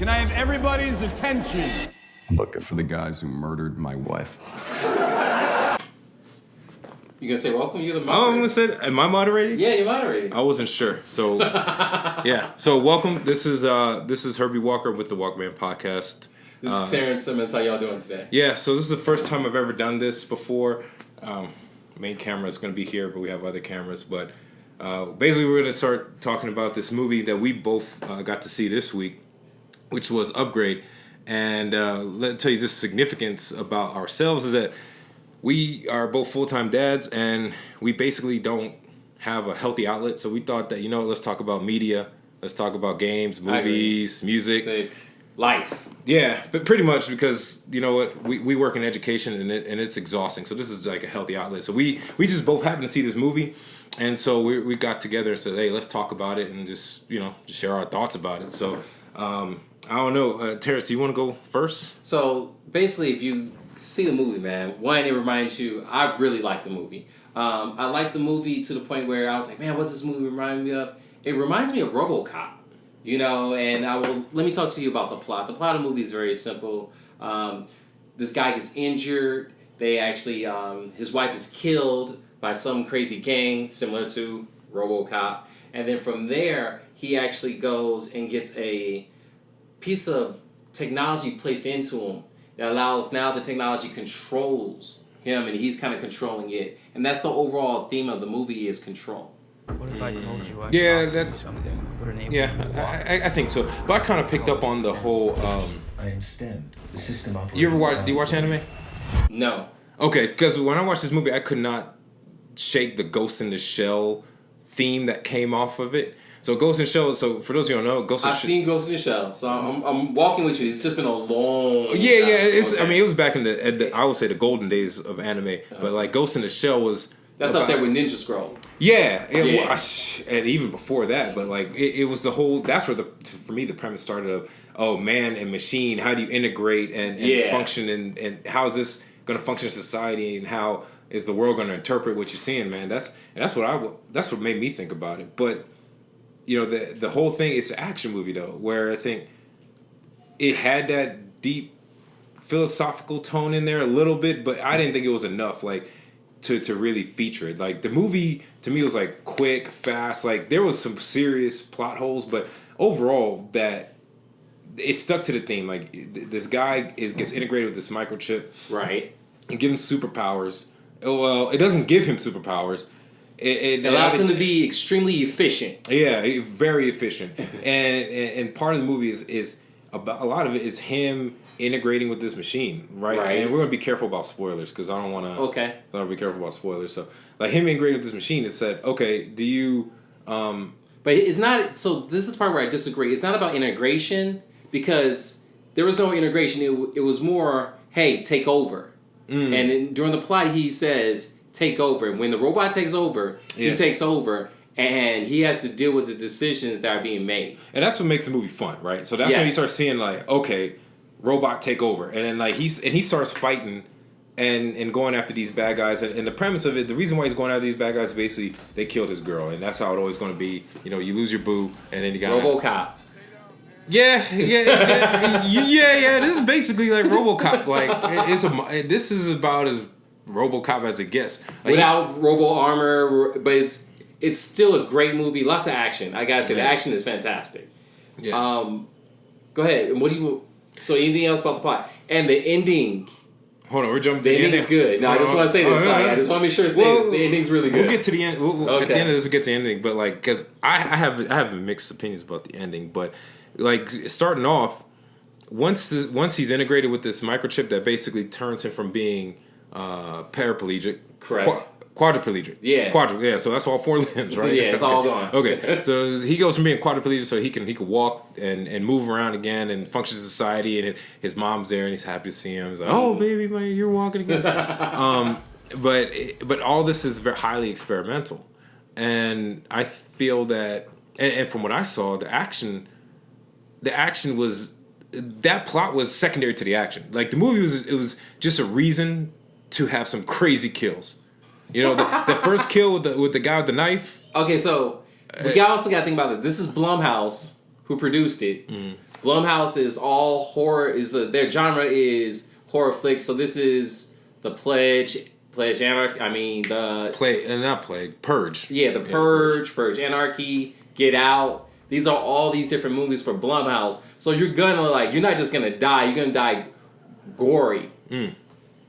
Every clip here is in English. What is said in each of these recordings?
Can I have everybody's attention? I'm looking for the guys who murdered my wife. You gonna say welcome? You're the Oh, I'm moderator. gonna say, am I moderating? Yeah, you're moderating. I wasn't sure. So, yeah. So, welcome. This is Herbie Walker with the Walkman Podcast. This is Terrence Simmons. How y'all doing today? Yeah. So this is the first time I've ever done this before. Main camera is going to be here, but we have other cameras. But basically, we're going to start talking about this movie that we both got to see this week, which was Upgrade. And let me tell you just significance about ourselves is that we are both full-time dads, and we basically don't have a healthy outlet. So we thought that, let's talk about media. Let's talk about games, movies, music. Sick. Life. Yeah, but pretty much because, you know what, we work in education, and it's exhausting. So this is like a healthy outlet. So we just both happened to see this movie. And so we got together and said, hey, let's talk about it and just share our thoughts about it. So I don't know. Terrence, you want to go first? So basically, if you see the movie, man, one, it reminds you, I really like the movie. I like the movie to the point where I was like, man, what's this movie remind me of? It reminds me of RoboCop, and let me talk to you about the plot. The plot of the movie is very simple. This guy gets injured. They actually, his wife is killed by some crazy gang similar to RoboCop. And then from there, he actually goes and gets a piece of technology placed into him that allows now the technology controls him, and he's kind of controlling it. And that's the overall theme of the movie is control. What if I told you I that's something would enable yeah. you to walk? I think so. But I kind of picked up on the whole. I understand. The system operates. You ever watch? Do you watch anime? No. Okay, because when I watched this movie, I could not shake the Ghost in the Shell theme that came off of it. So Ghost in the Shell. So for those of you who don't know, Ghost in the I've Shell. seen Ghost in the Shell, so I'm walking with you. It's just been a long time. Yeah. It's. Okay. I mean, it was back in the I would say the golden days of anime. But like Ghost in the Shell was. That's up there with Ninja Scroll. Yeah, Yeah. And even before that, but like it was the whole. That's where for me the premise started of man and machine. How do you integrate and function and how is this going to function in society and how is the world going to interpret what you're seeing, man? That's what made me think about it. But the whole thing, it's an action movie though, where I think it had that deep philosophical tone in there a little bit, but I didn't think it was enough. Like. To really feature it. Like the movie to me was like quick, fast, like there was some serious plot holes, but overall that it stuck to the theme. Like this guy gets integrated with this microchip, Right. and give him superpowers. Well, it doesn't give him superpowers. It allows him to be extremely efficient. Yeah, very efficient. and part of the movie is about a lot of it is him integrating with this machine, right? And we're gonna be careful about spoilers because I don't want to. Okay. I don't be careful about spoilers. So, like him integrating with this machine, it said, okay, do you? But it's not. So this is the part where I disagree. It's not about integration because there was no integration. It was more, hey, take over. And during the plot, he says, take over. And when the robot takes over, he takes over. And he has to deal with the decisions that are being made. And that's what makes the movie fun, right? So that's when you start seeing like, okay, robot take over, and then like he starts fighting and going after these bad guys. And the premise of it, the reason why he's going after these bad guys, basically they killed his girl, and that's how it always going to be. You lose your boo, and then you got RoboCop. Yeah. This is basically like RoboCop. Like this is about as RoboCop as it gets. Like, Without robo armor, but it's still a great movie. Lots of action. I gotta say, the action is fantastic. Yeah. Go ahead. And what do you? So anything else about the plot and the ending? Hold on, we're jumping to The the ending's ending. good. No, I just want to say this. I just want to make sure to say this. The ending's really good. We'll get to the end. At the Okay. end of this, we'll get to the ending. But like, because I have mixed opinions about the ending. But like, starting off, once he's integrated with this microchip that basically turns him from being paraplegic, Correct. Quadriplegic. Yeah. So that's all four limbs, right? Yeah, it's all gone. Okay. So he goes from being quadriplegic so he can walk and move around again and function in society, and his mom's there and he's happy to see him. He's like, oh baby, you're walking again. But all this is very highly experimental, and I feel that, and from what I saw, the action was, that plot was secondary to the action. Like the movie was just a reason to have some crazy kills. The first kill with the guy with the knife. Okay, so we also got to think about it. This is Blumhouse who produced it. Blumhouse is all horror. Their genre is horror flicks. So this is The Pledge Anarchy. I mean Purge. Yeah, The Purge, Purge Anarchy, Get Out. These are all these different movies for Blumhouse. So you're not just gonna die. You're gonna die gory.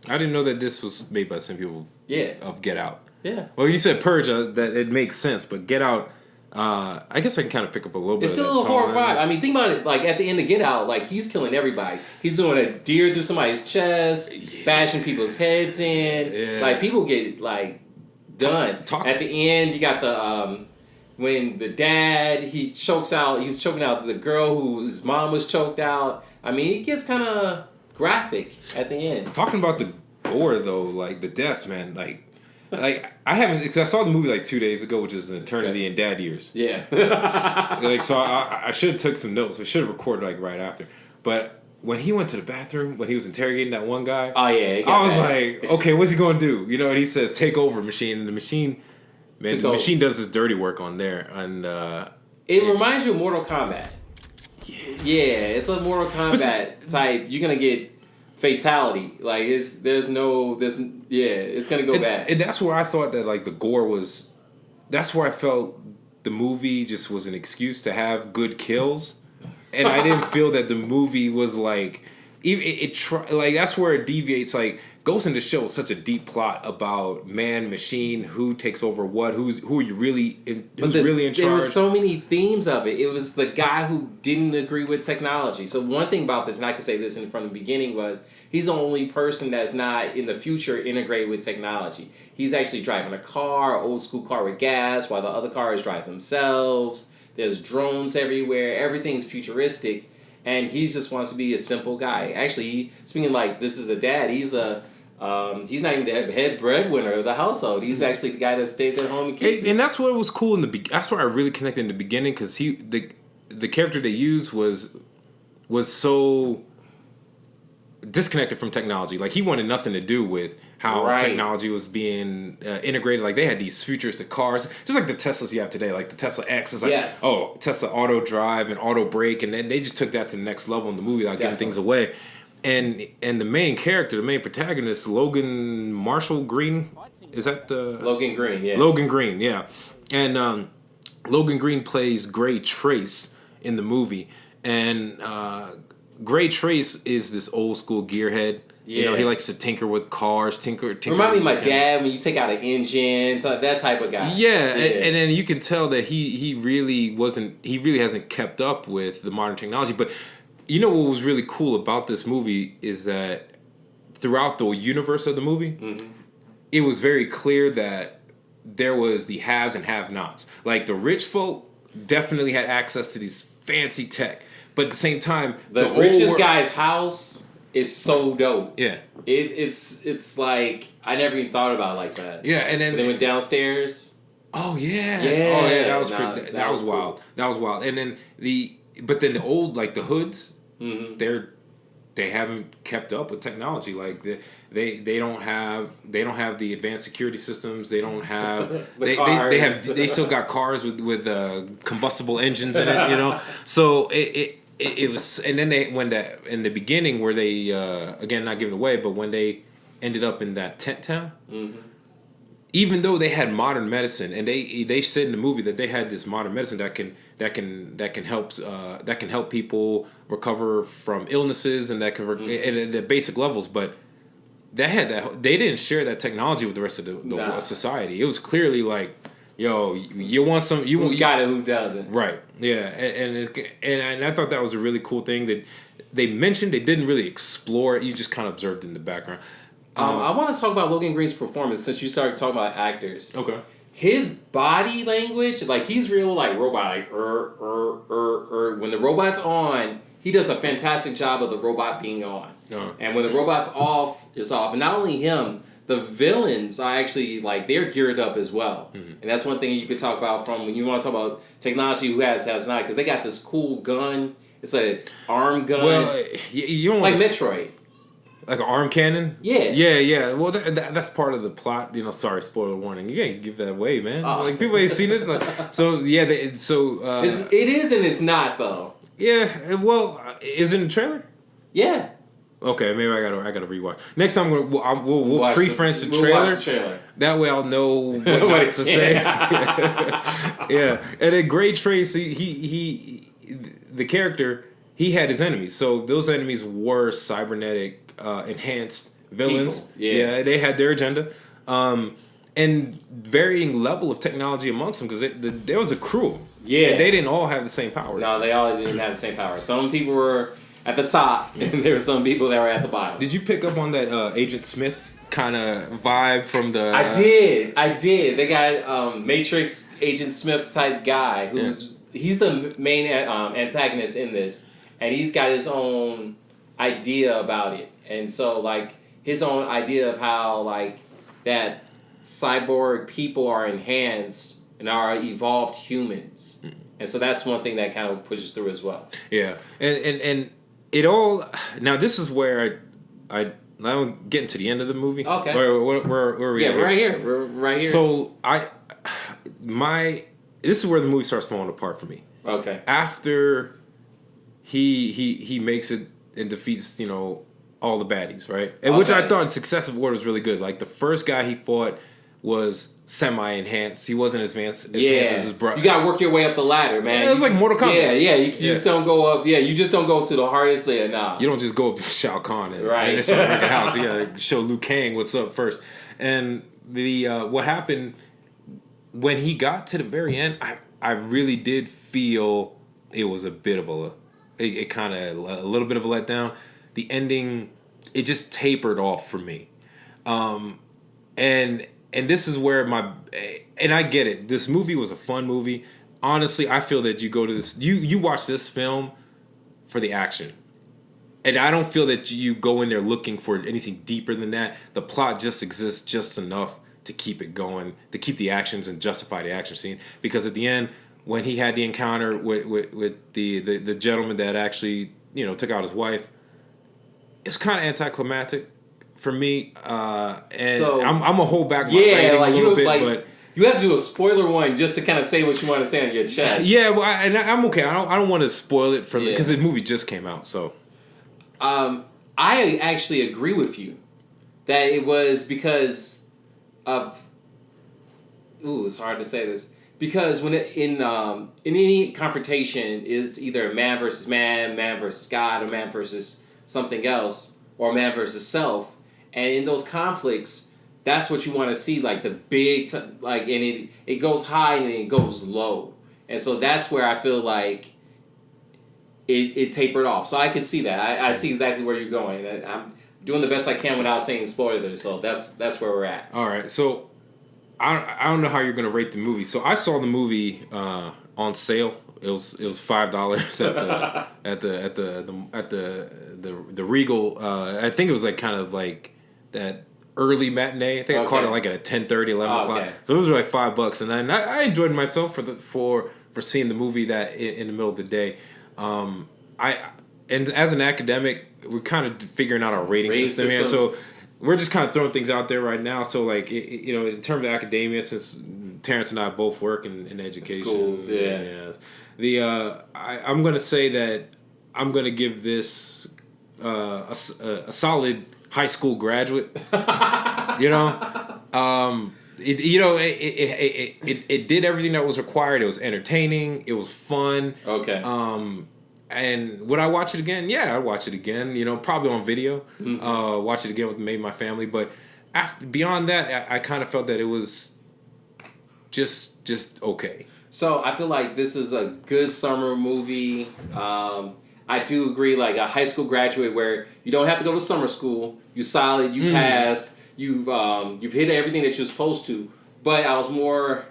I didn't know that this was made by some people. Yeah. Of Get Out. Yeah. Well, you said Purge, that it makes sense, but Get Out, I guess I can kind of pick up a little bit. It's of still that a horror tone. vibe. I mean, think about it. Like at the end of Get Out, like he's killing everybody. He's doing a deer through somebody's chest, bashing people's heads in. Yeah. Like people get like done. At the end, you got the when the dad he's choking out the girl whose mom was choked out. I mean, it gets kind of graphic at the end. Talking about the gore though, like the deaths, man, like I haven't, because I saw the movie like 2 days ago, which is An Eternity in Dad Years. Yeah. Like, so I should have took some notes. I should have recorded like right after. But when he went to the bathroom, when he was interrogating that one guy, Oh yeah. I was like, okay, what's he gonna do? You know, and he says, "Take over, machine." And the machine, man, the machine does his dirty work on there, and it reminds you of Mortal Kombat. Yeah, it's a Mortal Kombat type. You're gonna get fatality. Like it's gonna go bad. And that's where I thought that like the gore was. That's where I felt the movie just was an excuse to have good kills, and I didn't feel that the movie was like. Like that's where it deviates. Like Ghost in the Shell is such a deep plot about man, machine, who takes over what, who are you really really in charge. There were so many themes of it. It was the guy who didn't agree with technology. So one thing about this, and I can say this from the beginning, was he's the only person that's not in the future integrated with technology. He's actually driving a car, an old school car with gas, while the other cars drive themselves. There's drones everywhere. Everything's futuristic. And he just wants to be a simple guy. Actually, speaking like this is a dad, he's not even the head breadwinner of the household. He's actually the guy that stays at home and kicks it. And that's what was cool that's where I really connected in the beginning, because the character they used was so disconnected from technology. Like he wanted nothing to do with how technology was being integrated. Like they had these futuristic cars, just like the Teslas you have today. Like the Tesla X is like, oh, Tesla auto drive and auto brake, and then they just took that to the next level in the movie, like giving things away. And the main character, the main protagonist, Logan Marshall Green, is that the Logan Green? Yeah, Logan Green, yeah. And Logan Green plays Gray Trace in the movie, and Gray Trace is this old school gearhead. Yeah. You know, he likes to tinker with cars, tinker. Remind me of my dad when you take out an engine, that type of guy. Yeah, and then you can tell that he really hasn't kept up with the modern technology. But you know what was really cool about this movie is that throughout the universe of the movie, it was very clear that there was the haves and have-nots. Like the rich folk definitely had access to these fancy tech, but at the same time, the richest guy's house is so dope. Yeah, it's like I never even thought about it like that. Yeah, and then they went downstairs. Oh yeah, yeah. Oh yeah, that was wild. Cool. That was wild. And then the old, like the hoods, they haven't kept up with technology. Like they don't have the advanced security systems. They don't have they still got cars with combustible engines in it. You know, so it was. And then in the beginning where they again, not giving away, but when they ended up in that tent town. Even though they had modern medicine, and they said in the movie that they had this modern medicine that can help people recover from illnesses, and that can at the basic levels, but they didn't share that technology with the rest of the society. It was clearly like, yo, you want some, who's got it, who doesn't, right? Yeah, and I thought that was a really cool thing that they mentioned. They didn't really explore it. You just kind of observed it in the background. I want to talk about Logan Green's performance since you started talking about actors. Okay. His body language, like he's real like robot, like when the robot's on, he does a fantastic job of the robot being on. And when the robot's off, it's off. And not only him, the villains are actually like they're geared up as well. And that's one thing you could talk about from when you want to talk about technology who has not, because they got this cool gun. It's an arm gun. Well, you don't like Metroid. Like an arm cannon? Yeah. Yeah. Well, that's part of the plot. You know, sorry, spoiler warning. You can't give that away, man. Like, people ain't seen it. Like, so, yeah. It is and it's not, though. Yeah. Well, is it in the trailer? Yeah. Okay, maybe I gotta rewatch. Next time we'll Watch preference the we'll trailer. watch the trailer. That way I'll know what not to say. Yeah, and then Gray Trace, he the character, he had his enemies. So those enemies were cybernetic enhanced villains. People, yeah. They had their agenda, and varying level of technology amongst them because there was a crew. Yeah, and they didn't all have the same powers. No, they all didn't have the same power. Some people were at the top, and there were some people that were at the bottom. Did you pick up on that Agent Smith kind of vibe from the? I did. They got Matrix Agent Smith type guy he's the main antagonist in this, and he's got his own idea about it, and so like his own idea of how like that cyborg people are enhanced and are evolved humans, and so that's one thing that kind of pushes through as well. Yeah, and it all now. This is where I'm getting to the end of the movie. Okay. Where are we? Yeah, at we're right here. We're right here. So this is where the movie starts falling apart for me. Okay. After he makes it and defeats all the baddies, right? And which I thought in successive order was really good. Like the first guy he fought was semi-enhanced. He wasn't as advanced as his brother. You gotta work your way up the ladder, man. Yeah, it was like Mortal Kombat. Yeah. You just don't go up. Yeah, you just don't go to the hardest layer. Nah. You don't just go up to Shao Kahn and right. start wrecking house. You gotta show Liu Kang what's up first. And the what happened when he got to the very end, I really did feel it was a bit of it kind of a little bit of a letdown. The ending, it just tapered off for me. And this is where and I get it. This movie was a fun movie. Honestly, I feel that you go to this, you watch this film for the action. And I don't feel that you go in there looking for anything deeper than that. The plot just exists just enough to keep it going, to keep the actions and justify the action scene. Because at the end, when he had the encounter with the gentleman that actually, took out his wife, it's kind of anticlimactic for me, and so, I'm gonna hold back my rating a little bit, but you have to do a spoiler one just to kind of say what you want to say on your chest. Yeah, well, I'm okay. I don't want to spoil it because the movie just came out. So, I actually agree with you that it was because of. Ooh, it's hard to say this because when in any confrontation, it's either man versus man, man versus God, or man versus something else, or man versus self. And in those conflicts, that's what you want to see, like the big, and it goes high and then it goes low. And so that's where I feel like it tapered off. So I can see that. I see exactly where you're going. And I'm doing the best I can without saying spoilers. So that's where we're at. All right. So I don't know how you're going to rate the movie. So I saw the movie on sale. It was $5 at the Regal. I think it was like kind of like that early matinee. I think I caught it like at 10:30, 11 o'clock. Okay. So it was like $5, and then I enjoyed myself for seeing the movie that in the middle of the day. And as an academic, we're kind of figuring out our rating system here. So we're just kind of throwing things out there right now. So like in terms of academia, since Terrence and I both work in education, schools, yeah. I'm going to say that I'm going to give this a solid high school graduate. It did everything that was required. It was entertaining. It was fun. Okay. And would I watch it again? Yeah, I'd watch it again. Probably on video. Mm-hmm. Watch it again with maybe my family. But beyond that, I kind of felt that it was just okay. So I feel like this is a good summer movie. I do agree, like a high school graduate where you don't have to go to summer school. You solid, you passed, you've hit everything that you're supposed to. But I was more,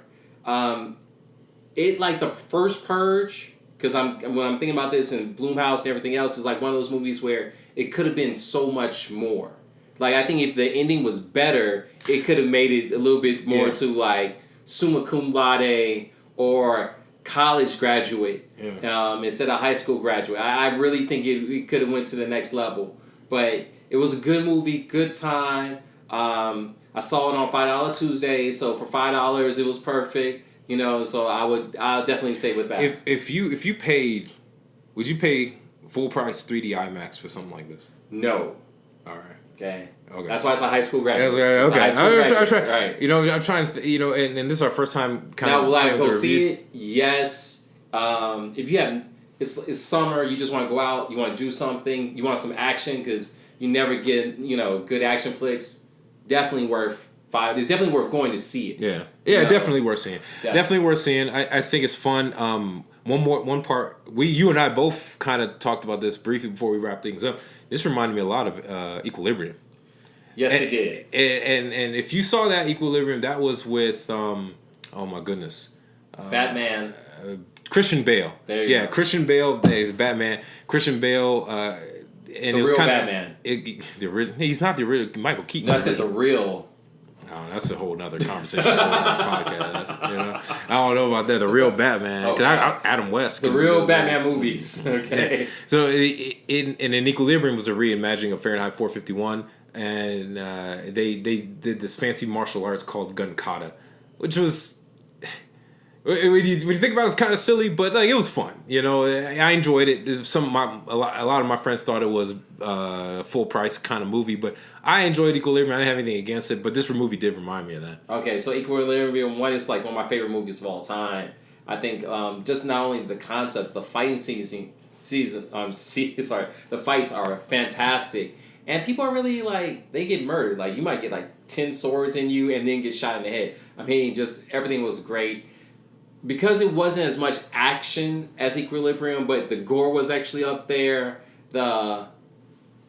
it like the first Purge, because when I'm thinking about this and Blumhouse and everything else, is like one of those movies where it could have been so much more. Like I think if the ending was better, it could have made it a little bit more to like summa cum laude or college graduate instead of high school graduate. I really think it could have went to the next level. But it was a good movie, good time. I saw it on $5 Tuesday, so for $5 it was perfect. So I'll definitely say with that. If you paid Would you pay full price 3D IMAX for something like this? No. All right. Okay. Okay. That's why it's a high school graduate. That's right. It's a Okay. high school graduate. Right. You know, I'm trying to, and this is our first time kind Now, of. will I playing go with the see review. it? Yes. If you have, it's summer. You just want to go out. You want to do something. You want some action because you never get good action flicks. Definitely worth $5. It's definitely worth going to see it. Yeah. You know? Definitely worth seeing. Definitely worth seeing. I think it's fun. One part. You and I both kind of talked about this briefly before we wrap things up. This reminded me a lot of Equilibrium. Yes, it did. And if you saw that Equilibrium, that was with oh my goodness, Batman. Christian Bale. There you go. Christian Bale is Batman. Christian Bale, and The it was real kind Batman. He's not the real Michael Keaton. No, I said the real. Oh, that's a whole nother conversation for another podcast. You know, I don't know about that. The real Batman, because Adam West. The real Batman movies. Okay. So in Equilibrium was a reimagining of Fahrenheit 451, and they did this fancy martial arts called Gun Kata, which was. When you think about it, it's kind of silly, but like it was fun. You know, I enjoyed it. A lot of my friends thought it was a full price kind of movie, but I enjoyed Equilibrium. I didn't have anything against it, but this movie did remind me of that. Okay, so Equilibrium 1 is like one of my favorite movies of all time. I think just not only the concept, the fighting the fights are fantastic, and people are really like they get murdered. Like you might get like 10 swords in you and then get shot in the head. I mean, just everything was great. Because it wasn't as much action as Equilibrium, but the gore was actually up there. The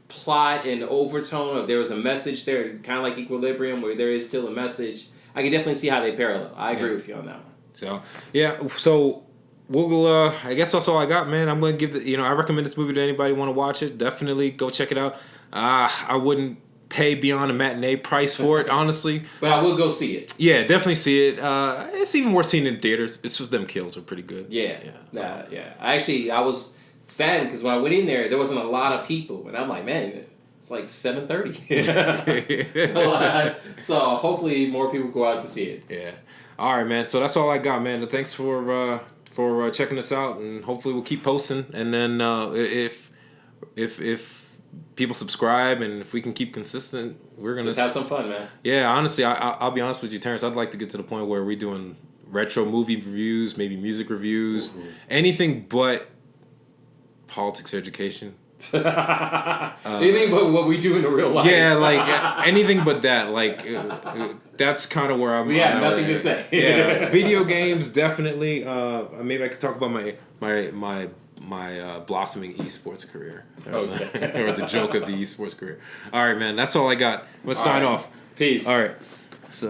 plot and overtone of there was a message there, kind of like Equilibrium, where there is still a message. I can definitely see how they parallel. I agree with you on that one. So so we'll. I guess that's all I got, man. I'm gonna give I recommend this movie to anybody want to watch it. Definitely go check it out. I wouldn't pay beyond a matinee price for it, honestly. But I will go see it. Yeah, definitely see it. It's even worth seeing in theaters. It's just them kills are pretty good. Yeah. I was sad because when I went in there wasn't a lot of people. And I'm like, man, it's like 7:30. So hopefully more people go out to see it. Yeah. All right, man. So that's all I got, man. Thanks for checking us out, and hopefully we'll keep posting. And then if people subscribe and if we can keep consistent, we're gonna just have some fun, man. Yeah, honestly, I'll be honest with you, Terrence. I'd like to get to the point where we're doing retro movie reviews, maybe music reviews, anything but politics education. Anything but what we do in the real life. Yeah, like anything but that. Like that's kind of where I'm. We have nothing to say. Yeah, video games definitely. Maybe I could talk about my blossoming esports career, or the joke of the esports career. All right, man. That's all I got. Let's sign off. Peace. All right. So.